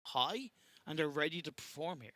high and they're ready to perform here.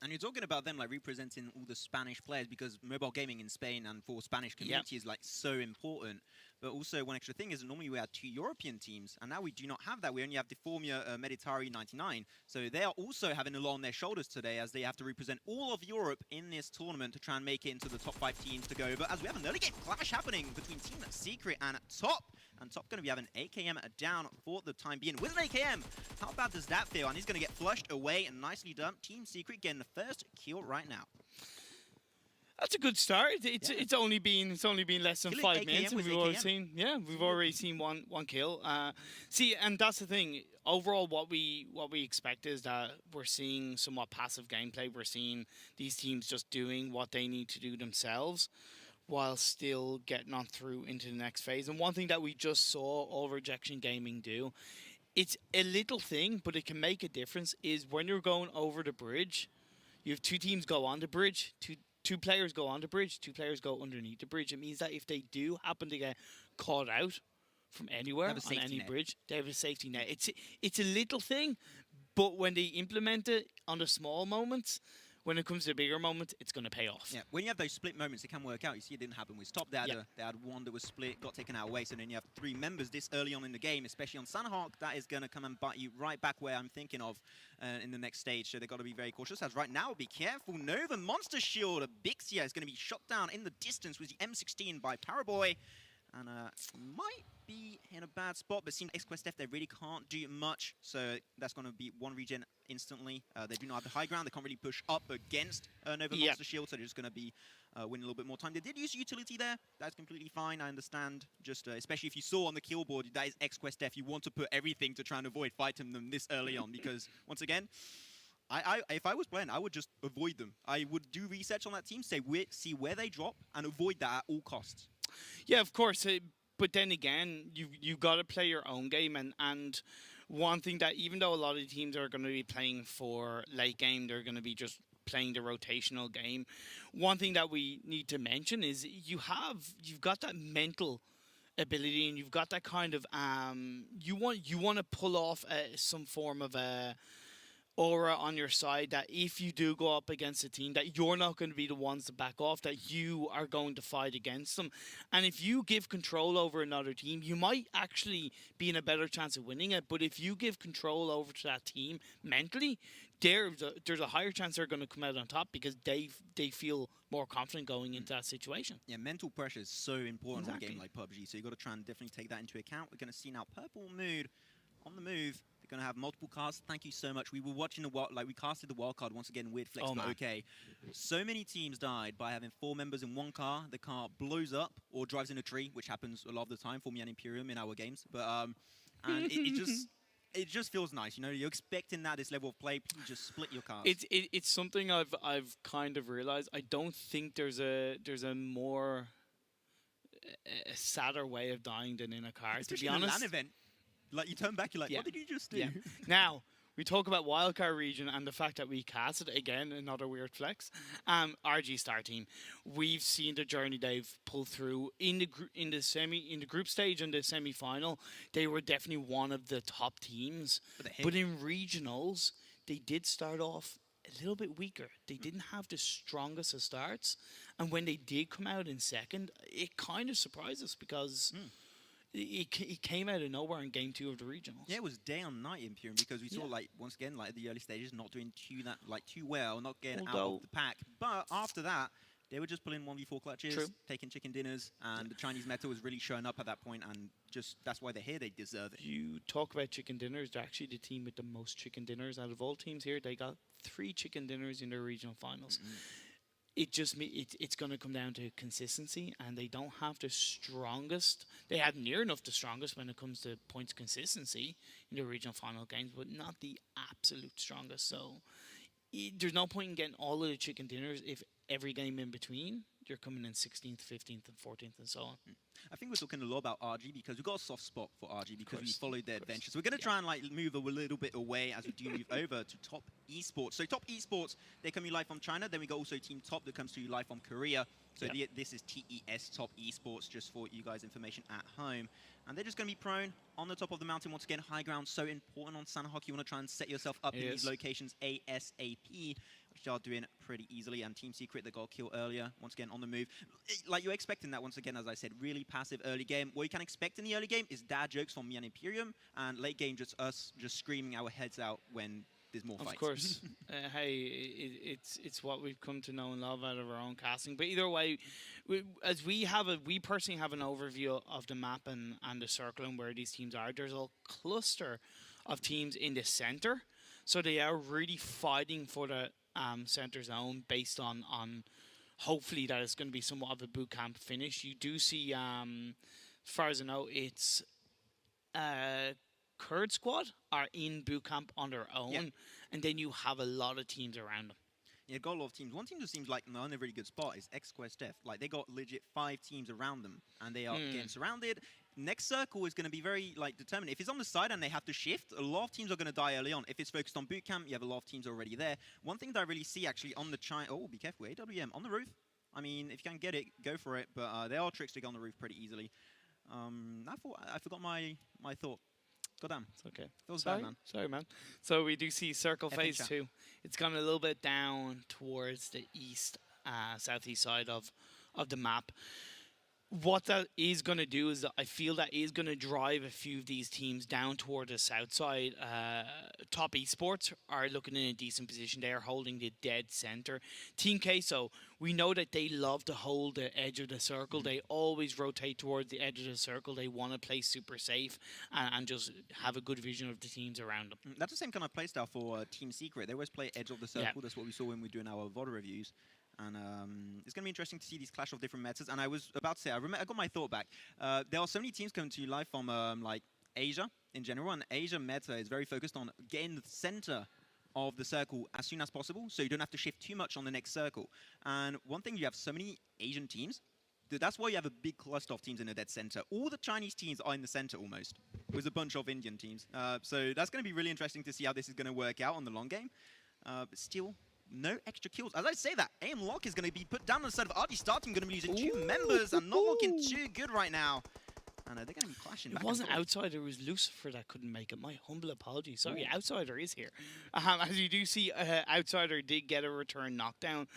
And you're talking about them like representing all the Spanish players, because mobile gaming in Spain and for Spanish community is like so important. But also one extra thing is normally we had 2 European teams, and now we do not have that. We only have the Formia Meditari 99. So they are also having a lot on their shoulders today, as they have to represent all of Europe in this tournament to try and make it into the top 5 teams to go over. As we have an early game clash happening between Team Secret and Top. And Top going to be having AKM down for the time being. With an AKM, how bad does that feel? And he's going to get flushed away and nicely done. Team Secret getting the first kill right now. That's a good start. It's only been less than 5 minutes, and we've already seen one kill. See, and that's the thing. Overall, what we expect is that we're seeing somewhat passive gameplay. We're seeing these teams just doing what they need to do themselves, while still getting on through into the next phase. And one thing that we just saw all Rejection Gaming do, it's a little thing, but it can make a difference, is when you're going over the bridge, you have 2 teams go on the bridge, two players go on the bridge, 2 players go underneath the bridge. It means that if they do happen to get caught out from anywhere on any bridge, they have a safety net. It's a little thing, but when they implement it on the small moments, when it comes to the bigger moments, it's going to pay off. Yeah, when you have those split moments, it can work out. You see, it didn't happen with Stop. They had one that was split, got taken out away. So then you have 3 members this early on in the game, especially on Sanhawk. That is going to come and bite you right back where I'm thinking of in the next stage. So they've got to be very cautious. As right now, be careful. Nova Monster Shield. Bixia is going to be shot down in the distance with the M16 by Paraboy. And might be in a bad spot, but seems XQuest F, they really can't do much. So that's going to be 1 regen instantly. They do not have the high ground. They can't really push up against Nova Monster Shield, so they're just going to be winning a little bit more time. They did use utility there. That's completely fine. I understand. Just especially if you saw on the kill board, that is XQuest F. You want to put everything to try and avoid fighting them this early on, because once again, if I was playing, I would just avoid them. I would do research on that team, see where they drop, and avoid that at all costs. Yeah, of course. But then again, you got to play your own game. And one thing that, even though a lot of the teams are going to be playing for late game, they're going to be just playing the rotational game. One thing that we need to mention is you've got that mental ability, and you've got that kind of you want to pull off some form of a aura on your side, that if you do go up against a team, that you're not going to be the ones to back off, that you are going to fight against them. And if you give control over another team, you might actually be in a better chance of winning it. But if you give control over to that team mentally, there's a higher chance they're going to come out on top, because they feel more confident going into that situation. Yeah, mental pressure is so important in a game like PUBG, so you've got to try and definitely take that into account. We're going to see now Purple Mood on the move. They're going to have multiple casts. Thank you so much. We were watching we casted the wild card once again. Weird flex, but okay. So many teams died by having 4 members in one car. The car blows up or drives in a tree, which happens a lot of the time for me and Imperium in our games. But and it just feels nice. You know, you're expecting that this level of play, you just split your cars. It's something I've kind of realized. I don't think there's a more a sadder way of dying than in a car. Especially to be honest, in a LAN event. Like, you turn back, you're like, what did you just do? Yeah. Now, we talk about wildcard region and the fact that we casted, again, another weird flex, RG Star Team. We've seen the journey they've pulled through in the group stage and the semi-final. They were definitely one of the top teams. But in regionals, they did start off a little bit weaker. They didn't have the strongest of starts. And when they did come out in second, it kind of surprised us, because it came out of nowhere in game 2 of the regionals. Yeah, it was day and night in Imperium, because we saw, like, once again, like, the early stages not doing too well, not getting out of the pack. But after that, they were just pulling 1v4 clutches, taking chicken dinners, and the Chinese meta was really showing up at that point, and just that's why they're here. They deserve it. You talk about chicken dinners. They're actually the team with the most chicken dinners out of all teams here. They got 3 chicken dinners in their regional finals. It's going to come down to consistency, and they don't have the strongest. They had near enough the strongest when it comes to points consistency in the regional final games, but not the absolute strongest. So there's no point in getting all of the chicken dinners if every game in between you're coming in 16th, 15th, and 14th, and so on. I think we're talking a lot about RG, because we've got a soft spot for RG because we followed their adventures. We're going to try and like move a little bit away as we do move over to Top Esports. So Top Esports, they come to you live from China. Then we got also Team Top that comes to you live from Korea. So this is TES Top Esports, just for you guys' information at home. And they're just going to be prone on the top of the mountain. Once again, high ground so important on Sanhok. You want to try and set yourself up in these locations ASAP, which they are doing pretty easily. And Team Secret, they got killed earlier. Once again, on the move. Like, you're expecting that, once again, as I said, really passive early game. What you can expect in the early game is dad jokes from me and Imperium. And late game, just us just screaming our heads out when there's more fights. Of course. Hey, it's what we've come to know and love out of our own casting. But either way, we personally have an overview of the map and the circle and where these teams are. There's a cluster of teams in the center, so they are really fighting for the center zone based on hopefully that it's going to be somewhat of a boot camp finish. You do see, as far as I know, it's Kurd squad are in boot camp on their own, and then you have a lot of teams around them. Yeah, got a lot of teams. One team that seems like not in a really good spot is X-Quest Def. Like, they got legit 5 teams around them, and they are getting surrounded. Next circle is going to be very, like, determined. If it's on the side and they have to shift, a lot of teams are going to die early on. If it's focused on boot camp, you have a lot of teams already there. One thing that I really see, actually, on the oh, be careful, AWM, on the roof. I mean, if you can get it, go for it, but there are tricks to get on the roof pretty easily. I forgot my thought. Goddamn. It's okay. That was bad, man. Sorry, man. So we do see circle phase 2. It's gone a little bit down towards the east, southeast side of the map. What that is going to do is that I feel that is going to drive a few of these teams down toward the south side. Top Esports are looking in a decent position. They are holding the dead center. Team Queso, we know that they love to hold the edge of the circle. They always rotate towards the edge of the circle. They want to play super safe and just have a good vision of the teams around them. That's the same kind of playstyle for Team Secret. They always play edge of the circle. That's what we saw when we were doing our VOD reviews. And it's going to be interesting to see these clash of different metas. And I was about to say, I got my thought back. There are so many teams coming to you live from like Asia in general, and Asia meta is very focused on getting the center of the circle as soon as possible, so you don't have to shift too much on the next circle. And one thing, you have so many Asian teams. That's why you have a big cluster of teams in the dead center. All the Chinese teams are in the center almost, with a bunch of Indian teams. So that's going to be really interesting to see how this is going to work out on the long game. But still, no extra kills. As I say that, AM Lock is going to be put down on the side of RG starting, going to be losing 2 members and not looking too good right now. And they're going to be clashing back. It wasn't Outsider, it was Lucifer that couldn't make it. My humble apologies. Sorry, Outsider is here. As you do see, Outsider did get a return knockdown.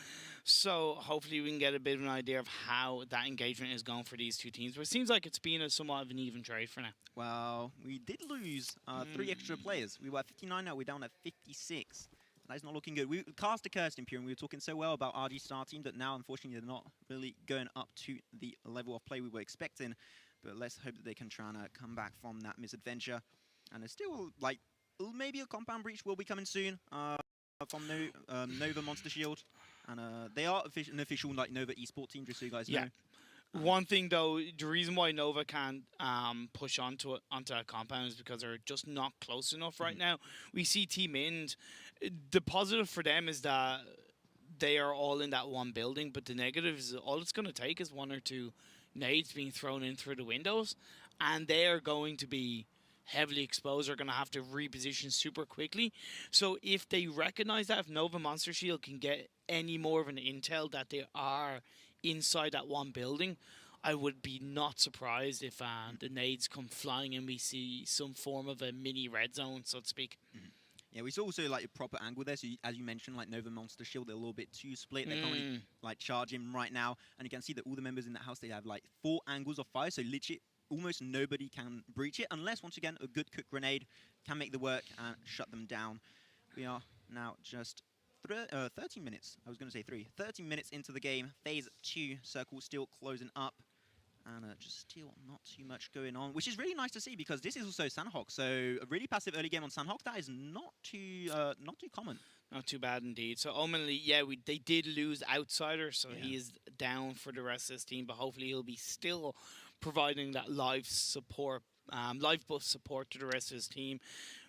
So hopefully we can get a bit of an idea of how that engagement is going for these two teams. But it seems like it's been a somewhat of an even trade for now. Well, we did lose 3 extra players. We were at 59, now we're down at 56. That's not looking good. We cast a curse Imperium. We were talking so well about RG Star team that now, unfortunately, they're not really going up to the level of play we were expecting. But let's hope that they can try and come back from that misadventure. And there's still, like, maybe a compound breach will be coming soon from Nova Monster Shield. And they are an official, like, Nova eSport team, just so you guys know. One thing, though, the reason why Nova can't push onto a compound is because they're just not close enough right now. We see Team Ind. The positive for them is that they are all in that one building, but the negative is all it's going to take is 1 or 2 nades being thrown in through the windows, and they are going to be heavily exposed. They're going to have to reposition super quickly. So if they recognize that, if Nova Monster Shield can get any more of an intel that they are inside that one building, I would be not surprised if the nades come flying and we see some form of a mini red zone, so to speak. Yeah, we saw also like a proper angle there. So as you mentioned, like Nova Monster Shield, they're a little bit too split. They can't really like charge him right now, and you can see that all the members in that house, they have like 4 angles of fire. So literally, almost nobody can breach it unless, once again, a good cook grenade can make the work and shut them down. We are now just 13 minutes. I was going to say 13 minutes into the game. Phase 2 circle still closing up. And just still not too much going on, which is really nice to see because this is also Sanhok. So a really passive early game on Sanhok, that is not too common. Not too bad indeed. So ultimately, yeah, they did lose Outsider, so he is down for the rest of this team. But hopefully he'll be still providing that live support, live buff support to the rest of his team.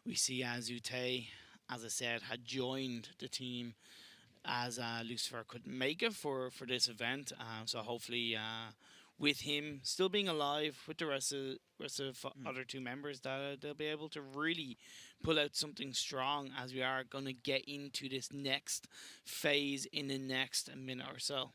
We see Azute, as I said, had joined the team as Lucifer couldn't make it for this event. So hopefully with him still being alive, with the rest of other two members, that they'll be able to really pull out something strong as we are going to get into this next phase in the next minute or so.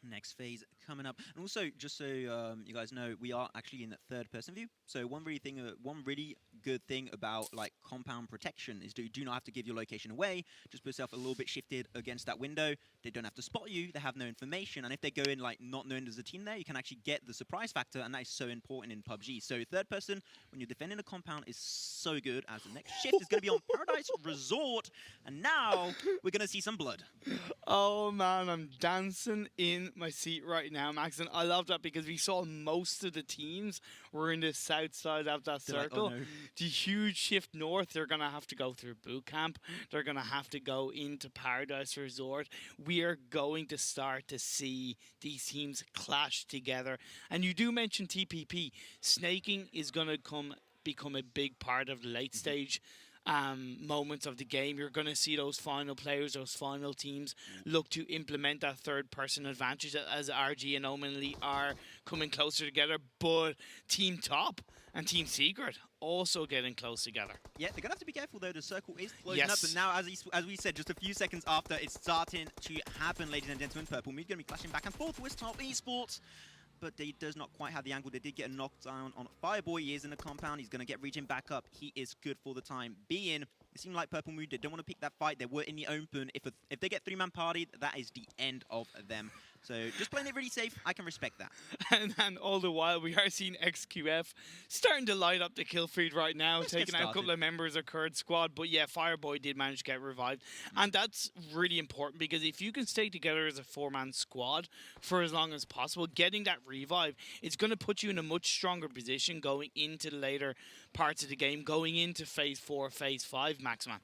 Next phase coming up, and also just so you guys know, we are actually in the third-person view. So one really good thing about like compound protection is you do not have to give your location away. Just put yourself a little bit shifted against that window. They don't have to spot you. They have no information, and if they go in like not known there's a team there, you can actually get the surprise factor, and that is so important in PUBG. So third person when you're defending a compound is so good. As the next shift is going to be on Paradise Resort, and now we're going to see some blood. Oh man, I'm dancing in my seat right now, Max, and I love that because we saw most of the teams were in the south side of that circle. Like, oh no. The huge shift north, they're going to have to go through boot camp. They're going to have to go into Paradise Resort. We are going to start to see these teams clash together. And you do mention TPP. Snaking is going to become a big part of the late stage moments of the game. You're going to see those final players, those final teams look to implement that third-person advantage as RG and Omen Elite are coming closer together, but Team Top and Team Secret also getting close together. Yeah, they're going to have to be careful, though. The circle is closing Yes. up, and now, as we said, just a few seconds after, it's starting to happen, ladies and gentlemen. Purple Mood going to be clashing back and forth with Top Esports, but he does not quite have the angle. They did get a knockdown on Fireboy. He is in the compound. He's going to get region back up. He is good for the time being. It seemed like Purple Mood, they don't want to pick that fight. They were in the open. If they get three-man partied, that is the end of them. So just playing it really safe, I can respect that. And all the while, we are seeing XQF starting to light up the kill feed right now, taking out a couple of members of Kurd squad. But yeah, Fireboy did manage to get revived. And that's really important because if you can stay together as a four-man squad for as long as possible, getting that revive, it's going to put you in a much stronger position going into the later parts of the game, going into Phase 4, Phase 5, Maxman.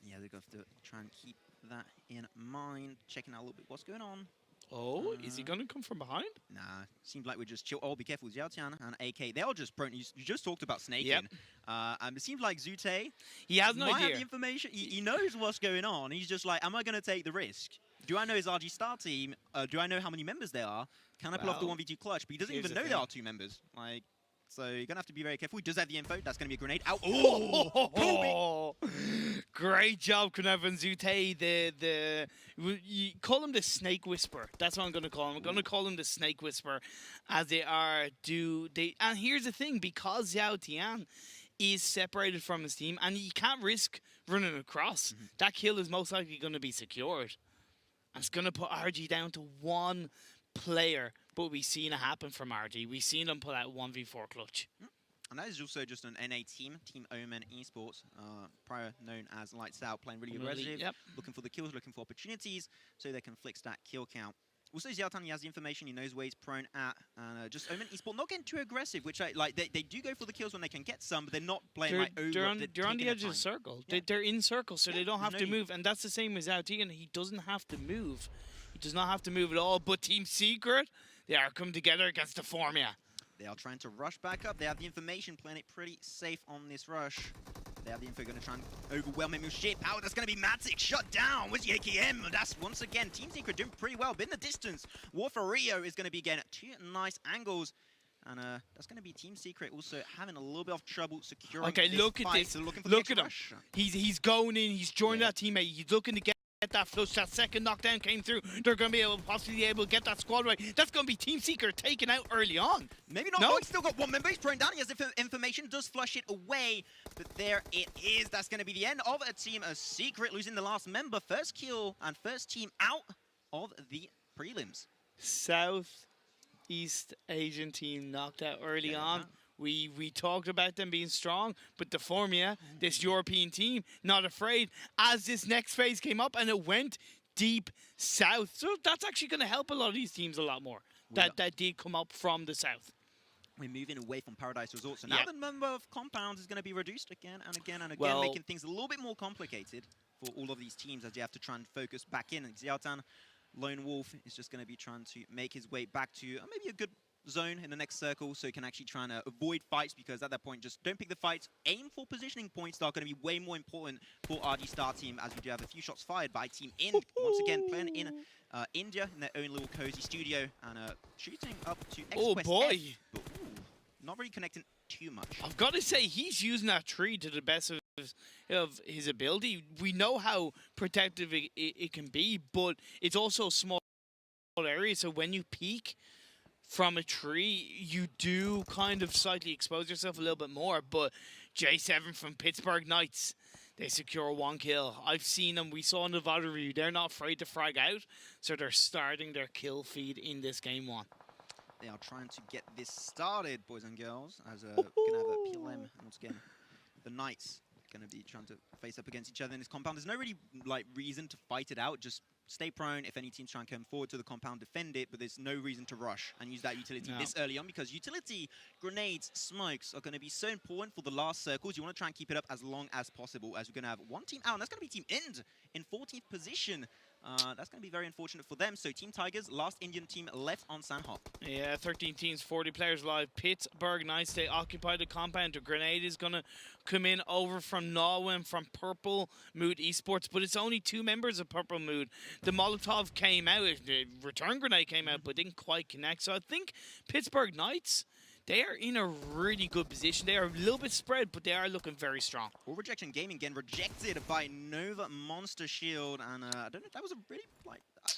Yeah, they're going to have to try and keep that in mind. Checking out a little bit what's going on. Oh, is he going to come from behind? Nah, seems like we're just chill. Oh, be careful, Xiaotian and AK. They are just prone. You just talked about snaking. Yep. And it seems like Zute, he has no might idea. have the information. He knows what's going on. He's just like, am I going to take the risk? Do I know his RG star team? Do I know how many members there are? Can I pull off the 1v2 clutch? But he doesn't even know there are two members. Like, so you're going to have to be very careful. He does have the info. That's going to be a grenade. Out. Oh! Great job, Knev and Zute. You call him the Snake Whisperer. That's what I'm going to call him. I'm going to call him the Snake Whisperer, as they are. And here's the thing, because Xiao Tian is separated from his team, and he can't risk running across. That kill is most likely going to be secured. And it's going to put RG down to one player, but we've seen it happen from RG. We've seen them put out 1v4 clutch. And that is also just an NA team, Team Omen Esports, prior known as Lights Out, playing really aggressive, looking for the kills, looking for opportunities, so they can flex that kill count. Also, Xiaotan, he has the information, he knows where he's prone at, and just Omen Esports not getting too aggressive, which they do go for the kills when they can get some, but they're not playing over. They're on the edge of the circle. Yeah. They're in circle, so they don't have to move, and that's the same with Xiao Tian. He doesn't have to move. He does not have to move at all, but Team Secret, they are coming together against the Formia. They are trying to rush back up. They have the information, playing it pretty safe on this rush. They have the info, going to try and overwhelm him with shit power. That's going to be Matic shut down with the AKM. That's once again Team Secret doing pretty well. Been the distance. War for Rio is going to be getting two nice angles. And that's going to be Team Secret also having a little bit of trouble securing this look at fight. this. So look at him. He's going in. He's joining that teammate. He's looking to get that flush. That second knockdown came through. They're going to be possibly able to get that squad right. That's going to be Team Secret taken out early on. Maybe not. No, he's still got one member. He's prone down. He has information. Does flush it away. But there it is. That's going to be the end of a Team Secret losing the last member. First kill and first team out of the prelims. Southeast Asian team knocked out early on. We talked about them being strong, but the Formia, this European team, not afraid as this next phase came up and it went deep south. So that's actually going to help a lot of these teams a lot more. That did come up from the south. We're moving away from Paradise Resort, so now the number of compounds is going to be reduced again and again and again, making things a little bit more complicated for all of these teams as they have to try and focus back in. And Xiaotan, Lone Wolf, is just going to be trying to make his way back to maybe a good zone in the next circle, so you can actually try and avoid fights, because at that point, just don't pick the fights. Aim for positioning points that are going to be way more important for RG Star Team, as we do have a few shots fired by Team Ind. Once again, playing in India in their own little cozy studio, and shooting up to Oh boy! F, but, not really connecting too much. I've got to say, he's using that tree to the best of his ability. We know how protective it can be, but it's also a small area, so when you peek from a tree, you do kind of slightly expose yourself a little bit more. But J7 from Pittsburgh Knights, they secure 1 kill. I've seen them. We saw in the VOD review. They're not afraid to frag out, so they're starting their kill feed in this game 1. They are trying to get this started, boys and girls, as we're going to have a PLM. And once again, the Knights going to be trying to face up against each other in this compound. There's no really reason to fight it out. Just stay prone. If any teams try and come forward to the compound, defend it, but there's no reason to rush and use that utility this early on, because utility, grenades, smokes are going to be so important for the last circles. You want to try and keep it up as long as possible, as we're going to have one team out, and that's going to be Team Ind in 14th position. That's going to be very unfortunate for them. So Team Tigers, last Indian team left on Sanhok. Yeah, 13 teams, 40 players live. Pittsburgh Knights, they occupy the compound. The grenade is going to come in over from Norway and from Purple Mood Esports, but it's only 2 members of Purple Mood. The Molotov came out, the return grenade came out, but didn't quite connect. So I think Pittsburgh Knights, they are in a really good position. They are a little bit spread, but they are looking very strong. All rejection gaming again rejected by Nova Monster Shield, and I don't know, that was a really,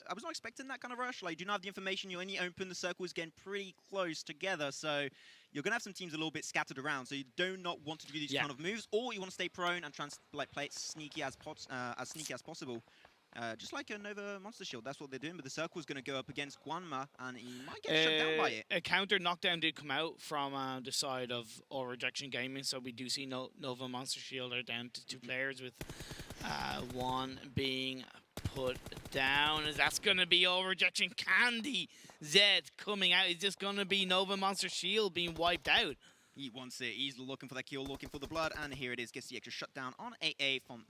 I was not expecting that kind of rush. You do not have the information, you only open the circles getting pretty close together, so you're going to have some teams a little bit scattered around, so you do not want to do these kind of moves, or you want to stay prone and try and play it sneaky as possible. Just like a Nova Monster Shield, that's what they're doing, but the circle is going to go up against Guanma, and he might get shut down by it. A counter knockdown did come out from the side of All Rejection Gaming, so we do see Nova Monster Shield are down to 2 players, with 1 being put down, as that's going to be All Rejection Candy Zed coming out. Is this going to be Nova Monster Shield being wiped out? He wants it. He's looking for that kill, looking for the blood, and here it is. Gets the extra shutdown on AA from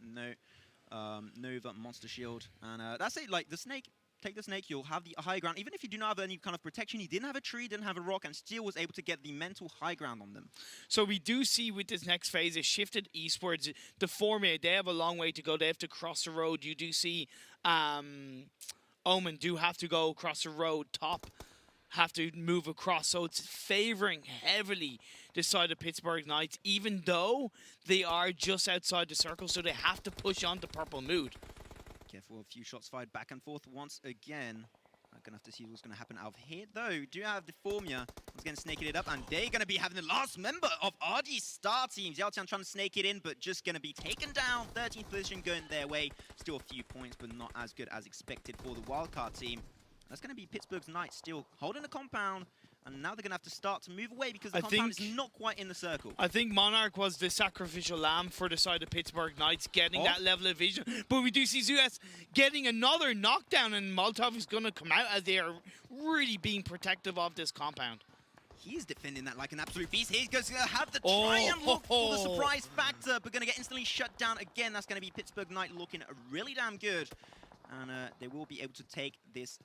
Nova Monster Shield, and that's it. The snake, take the snake, you'll have the high ground. Even if you do not have any kind of protection, he didn't have a tree, didn't have a rock, and still was able to get the mental high ground on them. So we do see with this next phase, it shifted eastwards. The Formia, they have a long way to go. They have to cross the road. You do see Omen do have to go across the road. Top have to move across, so it's favoring heavily the side of Pittsburgh Knights, even though they are just outside the circle, so they have to push on to Purple Mood. Careful, a few shots fired back and forth once again. I'm gonna have to see what's gonna happen out here, though. Do have the Formia, once again snaking it up, and they're gonna be having the last member of RG Star Team. Xiaotian trying to snake it in, but just gonna be taken down. 13th position going their way. Still a few points, but not as good as expected for the wildcard team. That's going to be Pittsburgh's Knights still holding the compound, and now they're going to have to start to move away because the compound is not quite in the circle. I think Monarch was the sacrificial lamb for the side of Pittsburgh Knights, getting that level of vision. But we do see Zeus getting another knockdown, and Molotov is going to come out as they are really being protective of this compound. He's defending that like an absolute beast. He's going to have the try and look for the surprise factor, but going to get instantly shut down again. That's going to be Pittsburgh Knight looking really damn good, and they will be able to take this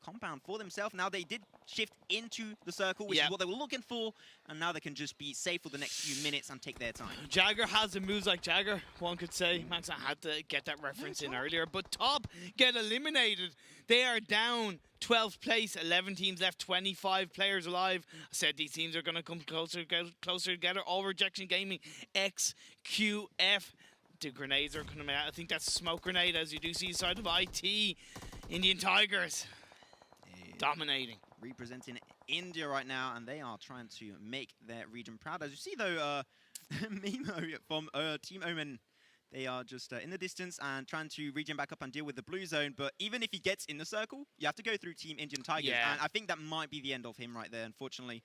compound for themselves. Now they did shift into the circle, which is what they were looking for, and now they can just be safe for the next few minutes and take their time. Jagger has the moves like Jagger, one could say. Max, I had to get that reference in earlier, but Top get eliminated. They are down 12th place, 11 teams left, 25 players alive. I said these teams are going to come closer together. All Rejection Gaming, XQF. The grenades are coming out. I think that's a smoke grenade, as you do see side of IT. Indian Tigers dominating. Representing India right now, and they are trying to make their region proud. As you see, though, Mimo from Team Omen, they are just in the distance and trying to regen back up and deal with the blue zone. But even if he gets in the circle, you have to go through Team Indian Tigers. And I think that might be the end of him right there, unfortunately.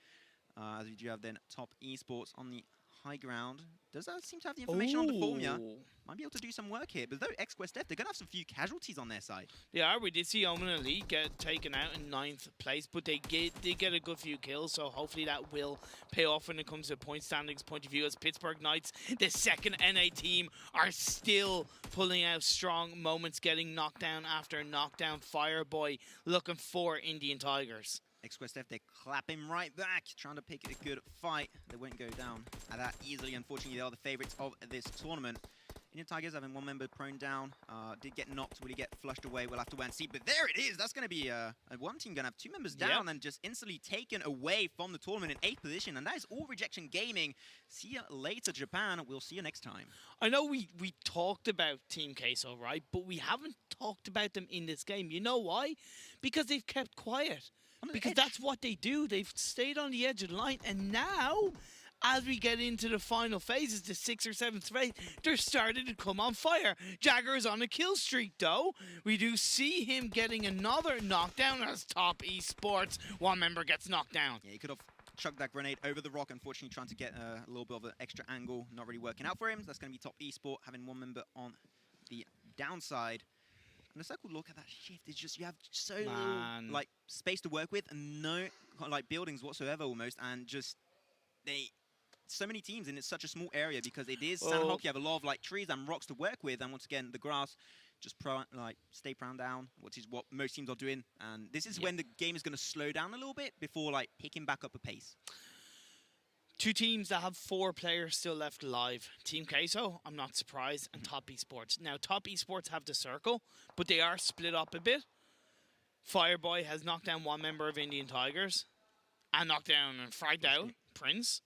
As we do have then Top Esports on the high ground. Does that seem to have the information on the Formia? Might be able to do some work here. But though X-Quest F, they're going to have some few casualties on their side. Yeah, we did see Omen Elite get taken out in 9th place, but they did get a good few kills, so hopefully that will pay off when it comes to point standings point of view, as Pittsburgh Knights, the second NA team, are still pulling out strong moments, getting knockdown after knockdown. Fireboy looking for Indian Tigers. XQuest, they clap him right back, trying to pick a good fight. They won't go down that easily. Unfortunately, they are the favorites of this tournament. Indian Tigers having one member prone down. Did get knocked. Will he get flushed away? We'll have to wait and see. But there it is. That's going to be one team going to have two members down and just instantly taken away from the tournament in 8th position. And that is all Rejection Gaming. See you later, Japan. We'll see you next time. I know we talked about Team Queso, right? But we haven't talked about them in this game. You know why? Because they've kept quiet. Because that's what they do. They've stayed on the edge of the line. And now, as we get into the final phases, the 6th or 7th phase, they're starting to come on fire. Jagger is on a kill streak, though. We do see him getting another knockdown as Top Esports. One member gets knocked down. Yeah, he could have chucked that grenade over the rock, unfortunately trying to get a little bit of an extra angle. Not really working out for him. That's going to be Top Esport having one member on the downside. And the circle, look at that shift. It's just, you have so little like space to work with and no like buildings whatsoever almost. And just, so many teams and it's such a small area because it is Sanhok. You have a lot of like trees and rocks to work with, and once again the grass just stay prone down, which is what most teams are doing. And this is when the game is going to slow down a little bit before like picking back up a pace. Two teams that have 4 players still left alive. Team Queso, I'm not surprised, and Top Esports. Now, Top Esports have the circle, but they are split up a bit. Fireboy has knocked down one member of Indian Tigers and knocked down and fragged out Prince.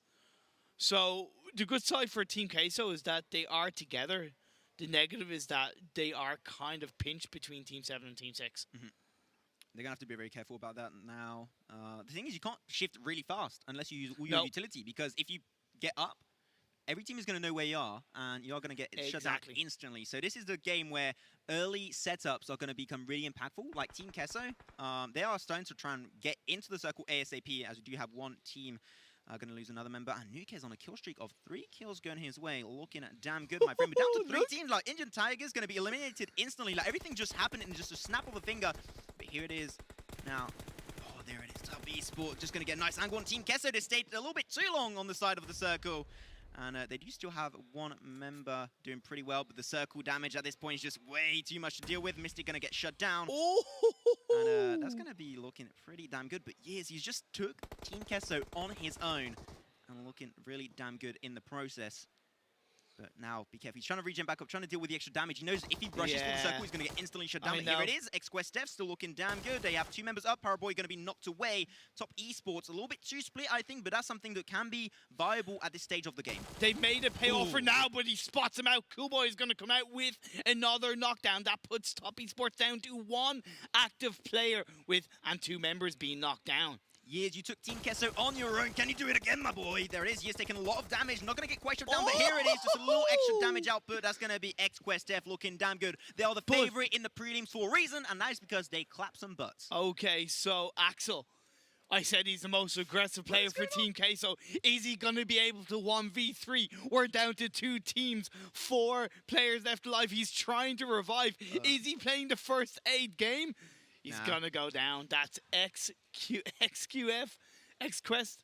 So the good side for Team Queso is that they are together. The negative is that they are kind of pinched between Team 7 and Team 6. They're going to have to be very careful about that now. The thing is, you can't shift really fast unless you use all your utility, because if you get up, every team is going to know where you are, and you're going to get shut down instantly. So this is the game where early setups are going to become really impactful. Like Team Queso, they are starting to try and get into the circle ASAP, as we do have one team going to lose another member. And Nuke's on a kill streak of 3 kills going his way. Looking at damn good, my friend. We're down to 3 teams. Like Indian Tigers going to be eliminated instantly. Like everything just happened in just a snap of a finger. But here it is now. Oh, there it is. Top Esport just going to get a nice angle on Team Queso. They stayed a little bit too long on the side of the circle. And they do still have one member doing pretty well, but the circle damage at this point is just way too much to deal with. Mystic going to get shut down. And that's going to be looking pretty damn good. But yes, he's just took Team Queso on his own and looking really damn good in the process. But now, be careful. He's trying to regen back up, trying to deal with the extra damage. He knows if he rushes for the circle, he's going to get instantly shut down. But here it is. XQuest still looking damn good. They have 2 members up. Paraboy going to be knocked away. Top Esports, a little bit too split, I think, but that's something that can be viable at this stage of the game. They've made a payoff for now, but he spots him out. Kuboy is going to come out with another knockdown. That puts Top Esports down to 1 active player and 2 members being knocked down. Yes, you took Team Queso on your own. Can you do it again, my boy? There it is. Yes, taking a lot of damage. Not going to get quite shut down, but here it is. Just a little extra damage output. That's going to be XQuest looking damn good. They are the favorite in the prelims for a reason, and that is because they clap some butts. Okay, so Axel, I said he's the most aggressive player for Team Queso. Is he going to be able to 1v3? We're down to 2 teams, 4 players left alive. He's trying to revive. Is he playing the first aid game? He's gonna go down. That's XQF, XQuest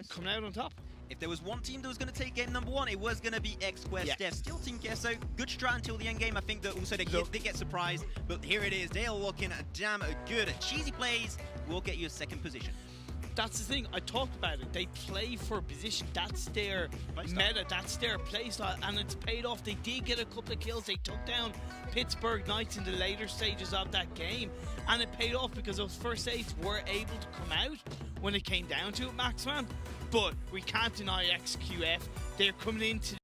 coming out on top. If there was one team that was going to take game number 1, it was going to be XQuest. Still Team Queso. Good strat until the end game. I think that also they did get surprised. But here it is. They are looking damn good. Cheesy plays will get you a 2nd position. That's the thing. I talked about it. They play for position. That's their meta. That's their playstyle. And it's paid off. They did get a couple of kills. They took down Pittsburgh Knights in the later stages of that game. And it paid off because those first aids were able to come out when it came down to it, Match1. But we can't deny XQF. They're coming into